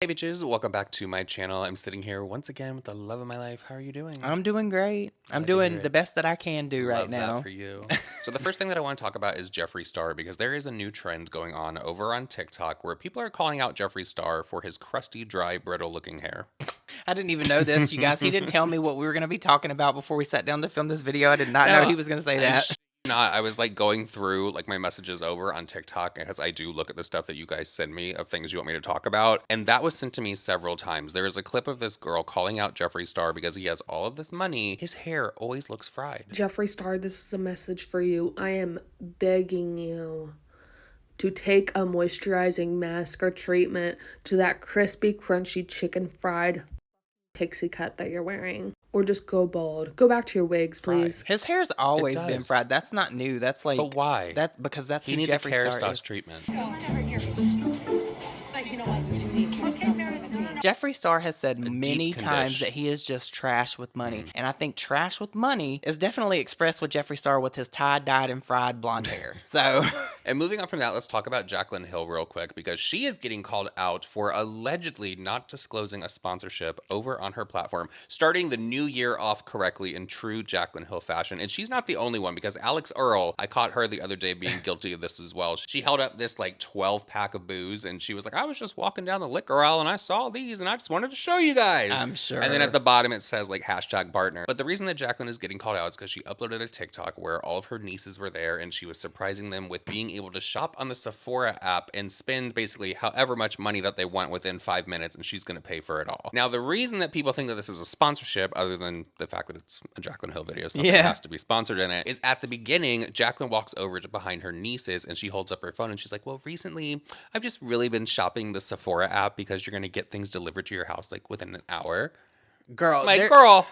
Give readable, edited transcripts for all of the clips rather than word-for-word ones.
Hey bitches, welcome back to my channel. I'm sitting here once again with the love of my life. How are you doing? I'm doing great. I'm Glad to hear doing the it. best that I can do right Love that now. for you. So the first thing that I want to talk about is Jeffree Star because there is a new trend going on over on TikTok where people are calling out Jeffree Star for his crusty, dry, brittle looking hair. I didn't even know this, you guys. He didn't tell me what we were going to be talking about before we sat down to film this video. I did not know Now, he was going to say I that. not. I was like going through like my messages over on TikTok because I do look at the stuff that you guys send me of things you want me to talk about. And that was sent to me several times. There is a clip of this girl calling out Jeffree Star because he has all of this money. His hair always looks fried. Jeffree Star, this is a message for you. I am begging you to take a moisturizing mask or treatment to that crispy, crunchy chicken fried pixie cut that you're wearing. Or just go bald. Go back to your wigs, please. His hair's always been does. fried. That's not new. That's like. But why? That's because that's He who needs a Jeffree Star Kerastase is. treatment. Don't let her hear me. But you know what? You need Kerastase. Jeffree Star has said many deep times condish. that he is just trash with money. And I think trash with money is definitely expressed with Jeffree Star with his tie-dyed and fried blonde hair. So. And moving on from that, let's talk about Jaclyn Hill real quick because she is getting called out for allegedly not disclosing a sponsorship over on her platform, starting the new year off correctly in true Jaclyn Hill fashion. And she's not the only one because Alex Earl, I caught her the other day being guilty of this as well. She held up this like 12 pack of booze and she was like, I was just walking down the liquor aisle and I saw these and I just wanted to show you guys. I'm sure. And then at the bottom it says like hashtag partner. But the reason that Jaclyn is getting called out is because she uploaded a TikTok where all of her nieces were there and she was surprising them with being able to shop on the Sephora app and spend basically however much money that they want within 5 minutes and she's going to pay for it all. Now, the reason that people think that this is a sponsorship, other than the fact that it's a Jaclyn Hill video, something has to be sponsored in it, is at the beginning, Jaclyn walks over to behind her nieces and she holds up her phone and she's like, well, recently I've just really been shopping the Sephora app because you're going to get things delivered to your house like within an hour. Girl,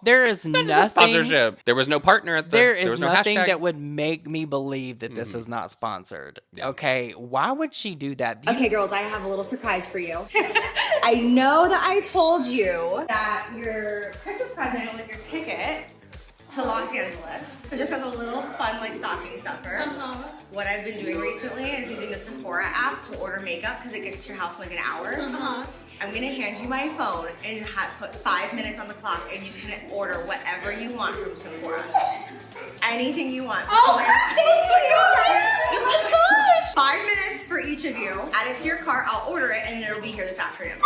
There is a nothing. Sponsorship. There was no partner at the. There was is no nothing hashtag. that would make me believe that this is not sponsored. Okay, why would she do that? Okay, girls, I have a little surprise for you. I know that I told you that your Christmas present was your ticket to Los Angeles. So just as a little fun, like, stocking stuffer. What I've been doing recently is using the Sephora app to order makeup because it gets to your house in like an hour. I'm gonna hand you my phone and you put 5 minutes on the clock and you can order whatever you want from Sephora. Anything you want. Oh my gosh! 5 minutes for each of you. Add it to your cart, I'll order it, and then it'll be here this afternoon.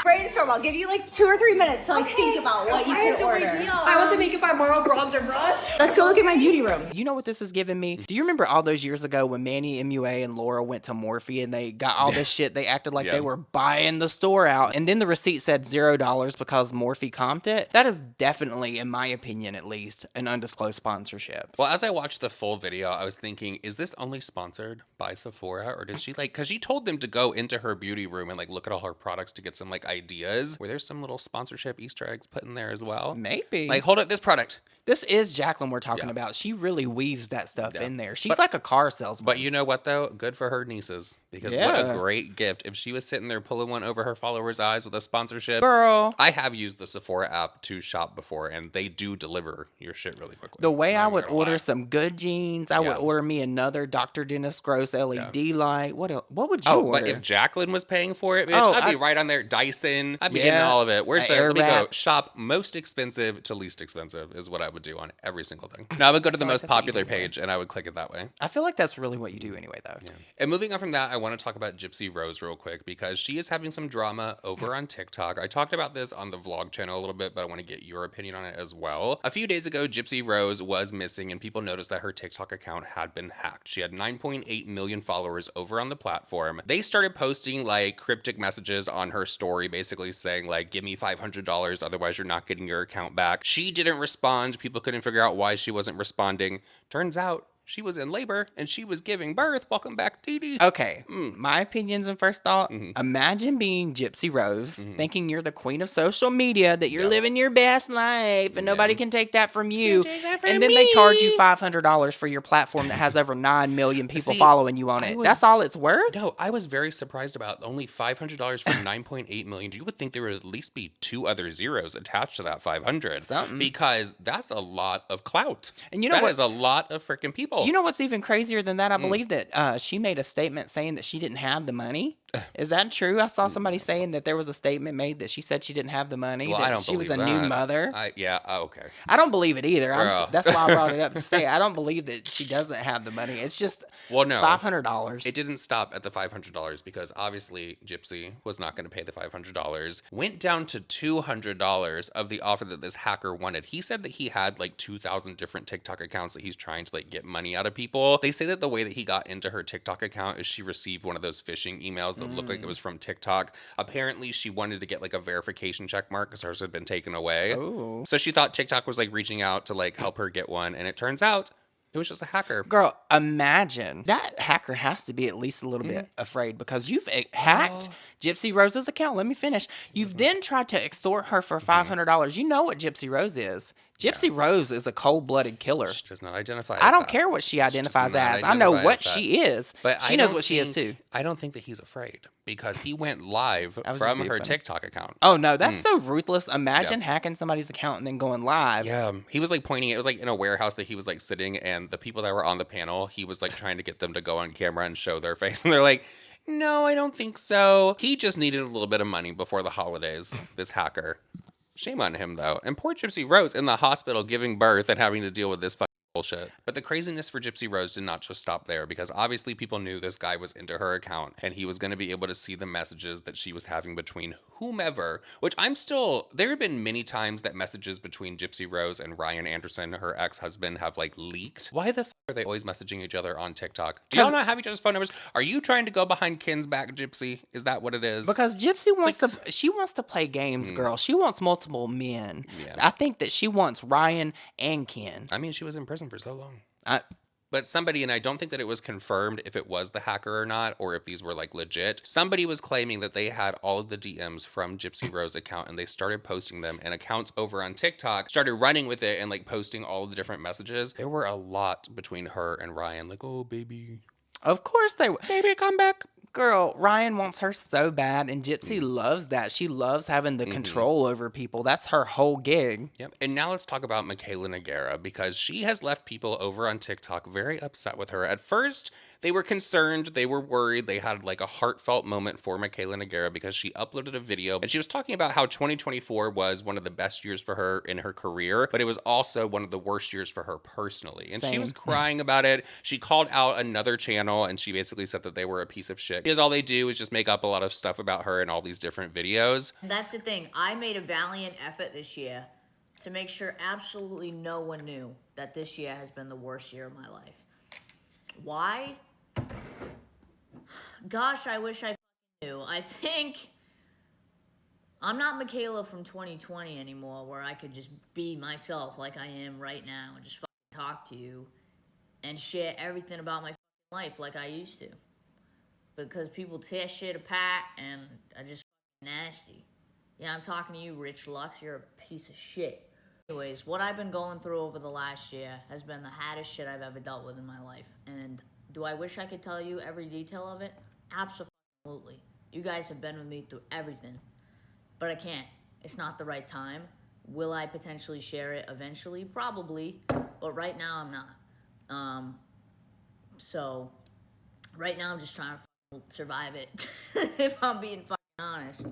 Brainstorm, I'll give you like 2 or 3 minutes to like think about what you can order. I want the Makeup by Morrow bronzer brush. Let's go look at my beauty room. You know what this is giving me? Do you remember all those years ago when Manny MUA and Laura went to Morphe and they got all this shit? They acted like they were buying the store out. And then the receipt said $0 because Morphe comped it. That is definitely, in my opinion at least, an undisclosed sponsorship. Well, as I watched the full video, I was thinking, is this only sponsored by Sephora? Or did she like, because she told them to go into her beauty room and like look at all her products to get some like ideas. Were there some little sponsorship Easter eggs put in there as well? Maybe. Like, hold up this product. This is Jaclyn we're talking about. She really weaves that stuff in there. She's like a car salesman. But you know what, though? Good for her nieces. Because what a great gift. If she was sitting there pulling one over her followers' eyes with a sponsorship. Girl. I have used the Sephora app to shop before, and they do deliver your shit really quickly. The way I would order some good jeans, I would Yeah. order me another Dr. Dennis Gross LED light. What else? What would you order? But if Jaclyn was paying for it, bitch, I'd be right on there. Dyson. I'd be getting all of it. Where's the, let me go. Shop most expensive to least expensive is what I would do on every single thing. Now I would go to the most popular page and I would click it that way. I feel like that's really what you do anyway, though. Yeah. And moving on from that, I want to talk about Gypsy Rose real quick because she is having some drama over on TikTok. I talked about this on the vlog channel a little bit, but I want to get your opinion on it as well. A few days ago, Gypsy Rose was missing and people noticed that her TikTok account had been hacked. She had 9.8 million followers over on the platform. They started posting like cryptic messages on her story, basically saying like, give me $500, otherwise you're not getting your account back. She didn't respond. People couldn't figure out why she wasn't responding. Turns out she was in labor and she was giving birth. Welcome back, Dee Dee. Okay, my opinions and first thought. Imagine being Gypsy Rose, thinking you're the queen of social media, that you're living your best life and nobody can take that from you. And then they charge you $500 for your platform that has over 9 million people following you on it. That's all it's worth? No, I was very surprised about only $500 for 9.8 million. You would think there would at least be 2 other zeros attached to that 500. Something. Because that's a lot of clout. And you know what? That is a lot of freaking people. You know what's even crazier than that? I believe that she made a statement saying that she didn't have the money. Is that true? I saw somebody saying that there was a statement made that she said she didn't have the money, Well, I that don't she was believe a new that. mother. Okay. I don't believe it either. Girl. That's why I brought it up to say I don't believe that she doesn't have the money. It's just Well, no. $500. It didn't stop at the $500 because obviously Gypsy was not going to pay the $500. Went down to $200 of the offer that this hacker wanted. He said that he had like 2,000 different TikTok accounts that he's trying to like get money out of people. They say that the way that he got into her TikTok account is she received one of those phishing emails that looked like it was from TikTok. Apparently, she wanted to get like a verification check mark because hers had been taken away. Oh. So she thought TikTok was like reaching out to like help her get one, and it turns out it was just a hacker. Girl, imagine that hacker has to be at least a little bit afraid because you've hacked Gypsy Rose's account. Let me finish. You've then tried to extort her for $500. You know what Gypsy Rose is. Gypsy Rose is a cold-blooded killer. She does not identify as I don't that. care what she identifies not as. I know identify what as that. she is. But she knows what she is too. I don't think that he's afraid because he went live was just from being her funny. TikTok account. Oh no, that's so ruthless. Imagine hacking somebody's account and then going live. Yeah, he was like pointing. It was like in a warehouse that he was like sitting, and the people that were on the panel, he was like trying to get them to go on camera and show their face, and they're like, "No, I don't think so." He just needed a little bit of money before the holidays. This hacker. Shame on him though. And poor Gypsy Rose in the hospital giving birth and having to deal with this fucking bullshit. But the craziness for Gypsy Rose did not just stop there because obviously people knew this guy was into her account and he was going to be able to see the messages that she was having between whomever, which there have been many times that messages between Gypsy Rose and Ryan Anderson, her ex-husband, have like leaked. Why the are they always messaging each other on TikTok? Do y'all not have each other's phone numbers? Are you trying to go behind Ken's back, Gypsy? Is that what it is? Because Gypsy wants she wants to play games, girl. She wants multiple men. Yeah. I think that she wants Ryan and Ken. I mean, she was in prison for so long. I, But somebody, and I don't think that it was confirmed if it was the hacker or not, or if these were like legit. Somebody was claiming that they had all of the DMs from Gypsy Rose's account and they started posting them, and accounts over on TikTok started running with it and like posting all of the different messages. There were a lot between her and Ryan, like, oh, baby. Of course they would. Baby, come back. Girl, Ryan wants her so bad, and Gypsy loves that. She loves having the control over people. That's her whole gig. Yep. And now let's talk about Mikayla Nogueira because she has left people over on TikTok very upset with her. At first, they were concerned, they were worried, they had like a heartfelt moment for Mikayla Nogueira because she uploaded a video and she was talking about how 2024 was one of the best years for her in her career, but it was also one of the worst years for her personally. And she was crying about it. She called out another channel and she basically said that they were a piece of shit because all they do is just make up a lot of stuff about her in all these different videos. That's the thing. I made a valiant effort this year to make sure absolutely no one knew that this year has been the worst year of my life. Why? Gosh, I wish I knew. I think I'm not Mikayla from 2020 anymore, where I could just be myself like I am right now and just talk to you and share everything about my life like I used to. Because people tear shit apart and are just nasty. Yeah, I'm talking to you, Rich Lux. You're a piece of shit. Anyways, what I've been going through over the last year has been the hardest shit I've ever dealt with in my life. And do I wish I could tell you every detail of it? Absolutely. You guys have been with me through everything. But I can't. It's not the right time. Will I potentially share it eventually? Probably. But right now, I'm not. So, right now, I'm just trying to survive it. If I'm being honest.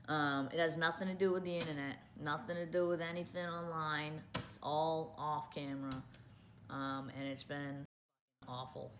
It has nothing to do with the internet. Nothing to do with anything online. It's all off camera. And it's been awful.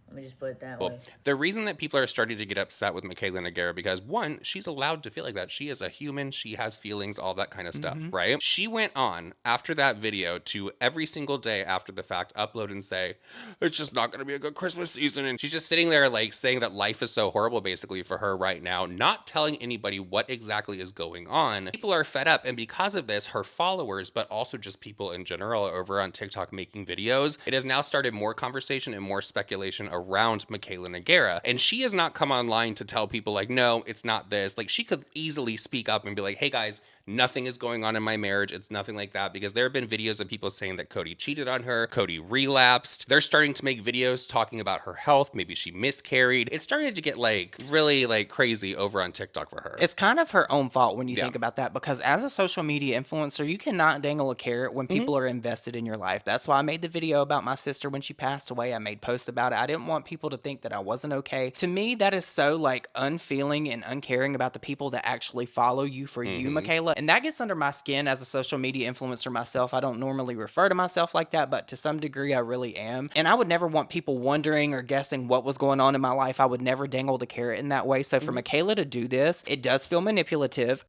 Let me just put it that way. The reason that people are starting to get upset with Mikayla Nogueira because, one, she's allowed to feel like that. She is a human. She has feelings, all that kind of stuff, right? She went on after that video to every single day after the fact upload and say, it's just not going to be a good Christmas season. And she's just sitting there like saying that life is so horrible basically for her right now, not telling anybody what exactly is going on. People are fed up. And because of this, her followers, but also just people in general over on TikTok making videos, it has now started more conversation and more speculation around Mikayla Nogueira. And she has not come online to tell people like, no, it's not this. Like she could easily speak up and be like, hey guys, nothing is going on in my marriage. It's nothing like that, because there have been videos of people saying that Cody cheated on her, Cody relapsed. They're starting to make videos talking about her health. Maybe she miscarried. It's starting to get like really like crazy over on TikTok for her. It's kind of her own fault when you think about that, because as a social media influencer, you cannot dangle a carrot when people are invested in your life. That's why I made the video about my sister when she passed away. I made posts about it. I didn't want people to think that I wasn't okay. To me, that is so like unfeeling and uncaring about the people that actually follow you for you, Mikayla. And that gets under my skin as a social media influencer myself. I don't normally refer to myself like that, but to some degree I really am. And I would never want people wondering or guessing what was going on in my life. I would never dangle the carrot in that way. So for Mikayla to do this, it does feel manipulative.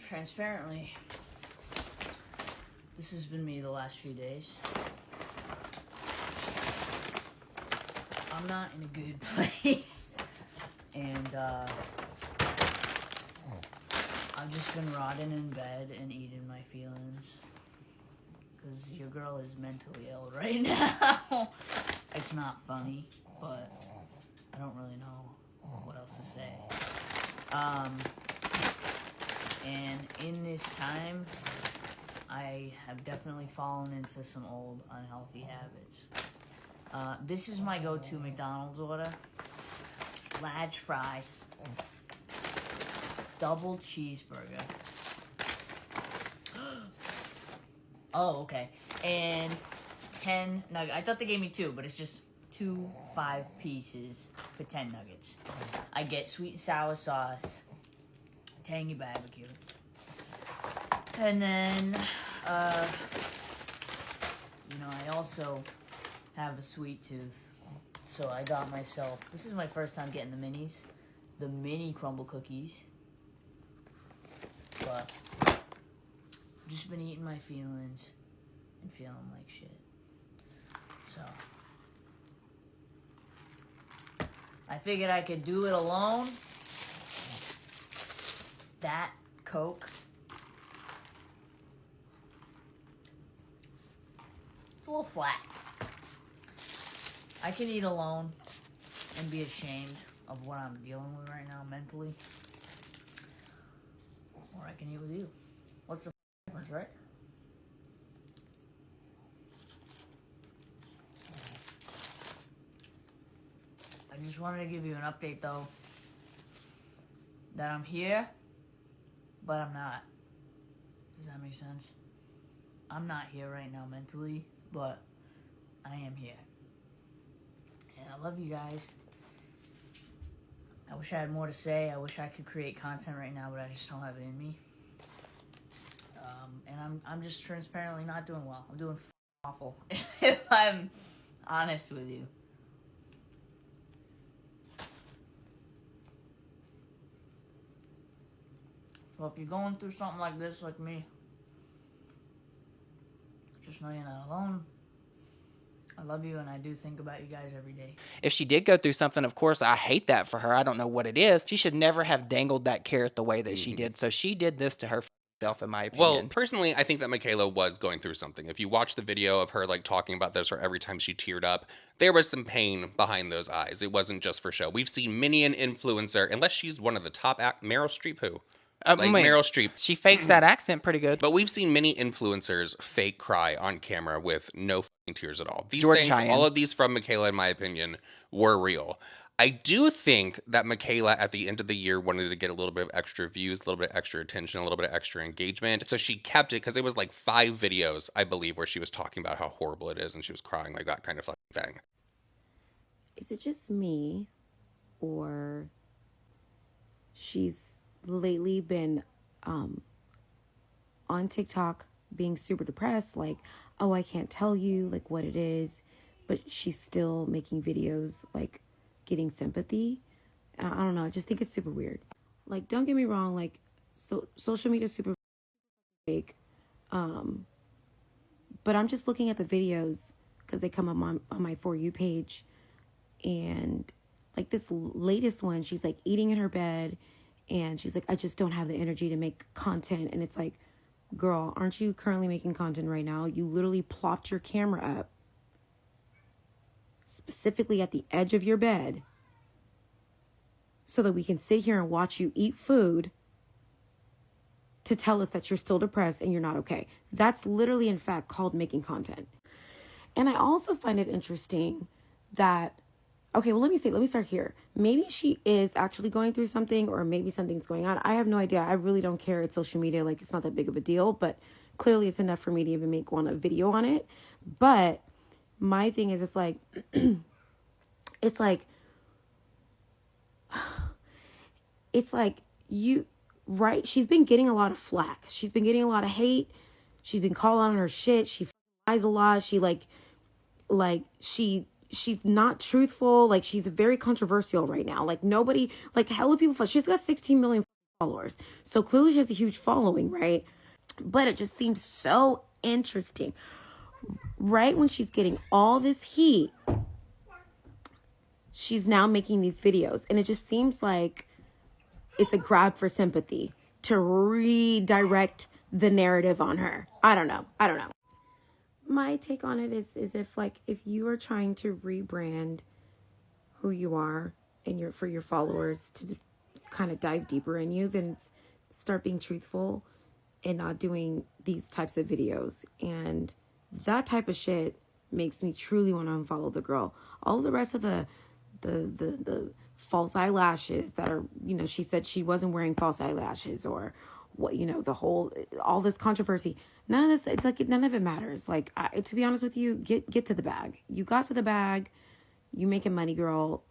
Transparently, this has been me the last few days. I'm not in a good place, and I've just been rotting in bed and eating my feelings, because your girl is mentally ill right now. It's not funny, but I don't really know what else to say. And in this time, I have definitely fallen into some old unhealthy habits. This is my go-to McDonald's order. Large fry, double cheeseburger. Oh, okay. And 10 nuggets. I thought they gave me 2, but it's just 2 5 pieces for 10 nuggets. I get sweet and sour sauce, tangy barbecue, and then, I also have a sweet tooth, so I got myself, this is my first time getting the mini crumble cookies, but I've just been eating my feelings and feeling like shit, so I figured I could do it alone. That Coke, it's a little flat. I can eat alone and be ashamed of what I'm dealing with right now mentally. Or I can eat with you. What's the difference, right? I just wanted to give you an update, though, that I'm here, but I'm not. Does that make sense? I'm not here right now mentally, but I am here. And I love you guys. I wish I had more to say. I wish I could create content right now, but I just don't have it in me. And I'm just transparently not doing well. I'm doing awful, if I'm honest with you. So if you're going through something like this, like me, just know you're not alone. I love you, and I do think about you guys every day. If she did go through something, of course, I hate that for her. I don't know what it is. She should never have dangled that carrot the way that she did. So she did this to herself, in my opinion. Well, personally, I think that Mikayla was going through something. If you watch the video of her like talking about this, or every time she teared up, there was some pain behind those eyes. It wasn't just for show. We've seen many an influencer, unless she's one of the top Meryl Streep, who? Meryl Streep. She fakes that accent pretty good. But we've seen many influencers fake cry on camera with no fucking tears at all. These George things, Cheyenne. all of these from Mikayla, in my opinion, were real. I do think that Mikayla at the end of the year wanted to get a little bit of extra views, a little bit of extra attention, a little bit of extra engagement. So she kept it, because it was like 5 videos, I believe, where she was talking about how horrible it is and she was crying, like that kind of fucking thing. Is it just me, or she's lately been on TikTok being super depressed, like, oh, I can't tell you like what it is, but she's still making videos like getting sympathy. I don't know, I just think it's super weird. Like, don't get me wrong, like, social media is super fake, but I'm just looking at the videos because they come up on my For You page, and like this latest one, she's like eating in her bed, and she's like, I just don't have the energy to make content. And it's like, girl, aren't you currently making content right now? You literally plopped your camera up specifically at the edge of your bed so that we can sit here and watch you eat food to tell us that you're still depressed and you're not okay. That's literally, in fact, called making content. And I also find it interesting that, okay, well, let me start here. Maybe she is actually going through something, or maybe something's going on. I have no idea. I really don't care. It's social media. Like, it's not that big of a deal, but clearly it's enough for me to even make a video on it. But my thing is, it's like, it's like you, right? She's been getting a lot of flack. She's been getting a lot of hate. She's been called on her shit. She lies a lot. She she's not truthful. Like, she's very controversial right now. Like, nobody, like, hella people, she's got 16 million followers. So clearly she has a huge following, right? But it just seems so interesting. Right when she's getting all this heat, she's now making these videos. And it just seems like it's a grab for sympathy to redirect the narrative on her. I don't know. My take on it is if you are trying to rebrand who you are and for your followers to kind of dive deeper in you, then start being truthful and not doing these types of videos. And that type of shit makes me truly want to unfollow the girl. All the rest of the false eyelashes that are, she said she wasn't wearing false eyelashes, or what, all this controversy. None of this, it's like none of it matters. Like, to be honest with you, get to the bag. You got to the bag. You making money, girl.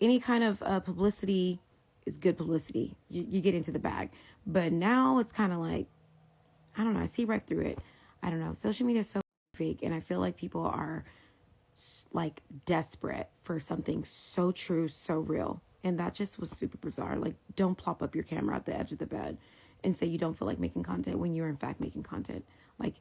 Any kind of publicity is good publicity. You get into the bag. But now it's kind of like, I don't know. I see right through it. I don't know. Social media is so fake, and I feel like people are like desperate for something so true, so real. And that just was super bizarre. Like, don't plop up your camera at the edge of the bed and say you don't feel like making content when you're in fact making content. Like,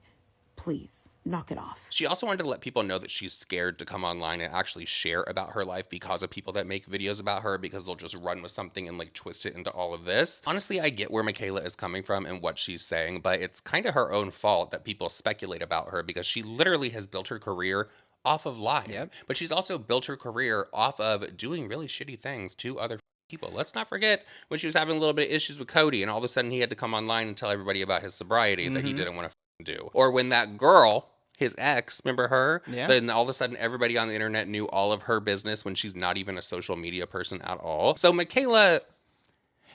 please, knock it off. She also wanted to let people know that she's scared to come online and actually share about her life because of people that make videos about her, because they'll just run with something and like twist it into all of this. Honestly, I get where Mikayla is coming from and what she's saying, but it's kind of her own fault that people speculate about her, because she literally has built her career off of lying. Yep. But she's also built her career off of doing really shitty things to other people. Let's not forget when she was having a little bit of issues with Cody, and all of a sudden he had to come online and tell everybody about his sobriety that he didn't want to do. Or when that girl, his ex, remember her? Yeah. Then all of a sudden everybody on the internet knew all of her business when she's not even a social media person at all. So Mikayla,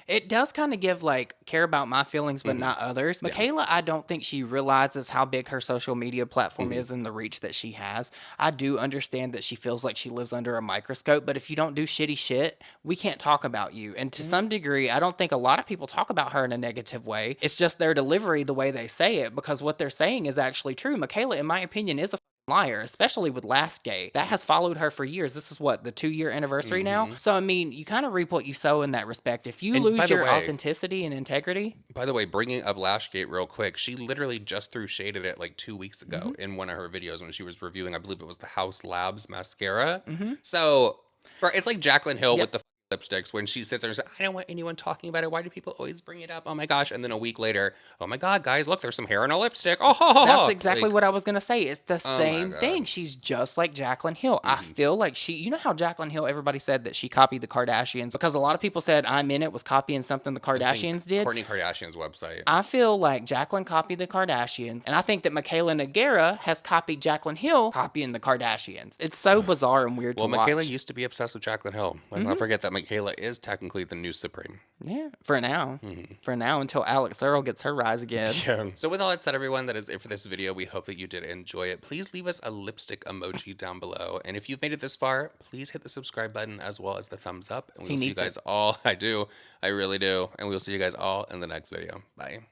it does kind of give, like, care about my feelings, but not others. Mikayla, I don't think she realizes how big her social media platform is and the reach that she has. I do understand that she feels like she lives under a microscope, but if you don't do shitty shit, we can't talk about you. And to some degree, I don't think a lot of people talk about her in a negative way. It's just their delivery, the way they say it, because what they're saying is actually true. Mikayla, in my opinion, is a liar, especially with Lastgate. That has followed her for years. This is what, the 2-year anniversary now? So, I mean, you kind of reap what you sow in that respect. If you lose your authenticity and integrity. By the way, bringing up Lashgate real quick, she literally just threw shade at it like 2 weeks ago in one of her videos when she was reviewing, I believe it was the House Labs mascara. So, it's like Jaclyn Hill with the lipsticks, when she sits there and says, I don't want anyone talking about it. Why do people always bring it up? Oh my gosh. And then a week later, oh my God, guys, look, there's some hair in a lipstick. Oh, that's exactly what I was going to say. It's the same thing. She's just like Jaclyn Hill. I feel like you know how Jaclyn Hill, everybody said that she copied the Kardashians, because a lot of people said I'm In It was copying something the Kardashians did. Kourtney Kardashian's website. I feel like Jaclyn copied the Kardashians, and I think that Mikayla Nogueira has copied Jaclyn Hill copying the Kardashians. It's so bizarre and weird to watch. Well, Mikayla used to be obsessed with Jaclyn Hill. Let's not forget that Mikayla is technically the new Supreme. Yeah, for now. For now, until Alex Earl gets her rise again. Yeah. So with all that said, everyone, that is it for this video. We hope that you did enjoy it. Please leave us a lipstick emoji down below. And if you've made it this far, please hit the subscribe button as well as the thumbs up. And we'll see you guys all. I do. I really do. And we'll see you guys all in the next video. Bye.